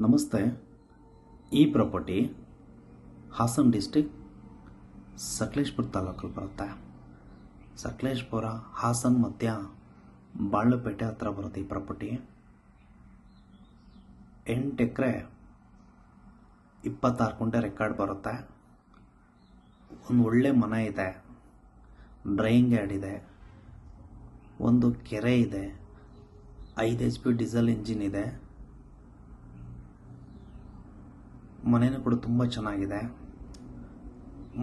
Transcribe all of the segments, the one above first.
ನಮಸ್ತೆ. ಈ property Haasan district Sakleshpur ತಾಲೂಕಲ್ಲಿ ಬರುತ್ತೆ. ಸಕಲೇಶಪುರ ಹಾಸನ್ ಮಧ್ಯ ಬಾಳ್ಲಪೇಟೆ ಹತ್ರ ಬರುತ್ತೆ. ಈ ಪ್ರಾಪರ್ಟಿ 8 ಎಕರೆ 26 ಗುಂಟೆ ರೆಕಾರ್ಡ್ ಬರುತ್ತೆ. ಒಂದು ಒಳ್ಳೆ ಮನೆ ಇದೆ, ಡ್ರೈಯಿಂಗ್ ಯಾರ್ಡ್ ಇದೆ, ಒಂದು ಕೆರೆ ಇದೆ, 5 HP ಡೀಸೆಲ್ ಇಂಜಿನ್ ಇದೆ. ಮನೆಯೂ ಕೂಡ ತುಂಬ ಚೆನ್ನಾಗಿದೆ.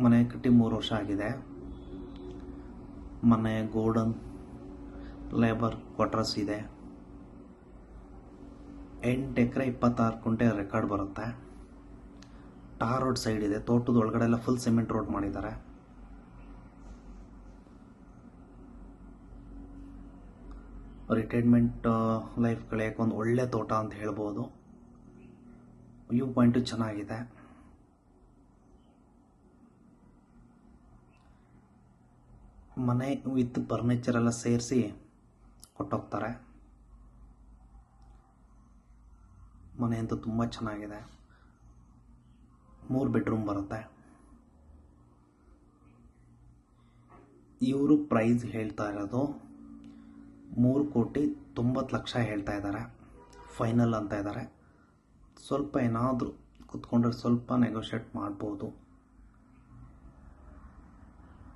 ಮನೆ ಕಟ್ಟಿ 3 ವರ್ಷ ಆಗಿದೆ. ಮನೆ ಗೋಡನ್ ಲೇಬರ್ ಕ್ವಾರ್ಟರ್ಸ್ ಇದೆ. 8 ಎಕರೆ 26 ಗುಂಟೆ ರೆಕಾರ್ಡ್ ಬರುತ್ತೆ. ಟಾರ್ ರೋಡ್ ಸೈಡ್ ಇದೆ. ತೋಟದ ಒಳಗಡೆ ಎಲ್ಲ ಫುಲ್ ಸಿಮೆಂಟ್ ರೋಡ್ ಮಾಡಿದ್ದಾರೆ. ರಿಟೈರ್ಮೆಂಟ್ ಲೈಫ್ ಕಳೆಯೋಕೆ ಒಂದು ಒಳ್ಳೆ ತೋಟ ಅಂತ ಹೇಳ್ಬೋದು. ವ್ಯೂ ಪಾಯಿಂಟು ಚೆನ್ನಾಗಿದೆ. ಮನೆ ವಿತ್ ಫರ್ನಿಚರ್ ಎಲ್ಲ ಸೇರಿಸಿ ಕೊಟ್ಟೋಗ್ತಾರೆ. ಮನೆ ಅಂತೂ ತುಂಬ ಚೆನ್ನಾಗಿದೆ. 3 ಬೆಡ್ರೂಮ್ ಬರುತ್ತೆ. ಇವರು ಪ್ರೈಸ್ ಹೇಳ್ತಾ ಇರೋದು 3,90,00,000 ಹೇಳ್ತಾ ಇದ್ದಾರೆ. ಫೈನಲ್ ಅಂತ ಇದ್ದಾರೆ. ಸ್ವಲ್ಪ ಏನಾದರೂ ಕುತ್ಕೊಂಡ್ರೆ ಸ್ವಲ್ಪ ನೆಗೋಷಿಯೇಟ್ ಮಾಡ್ಬೋದು.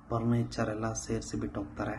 ಫರ್ನಿಚರ್ ಎಲ್ಲ ಸೇರಿಸಿ ಬಿಟ್ಟು ಹೋಗ್ತಾರೆ.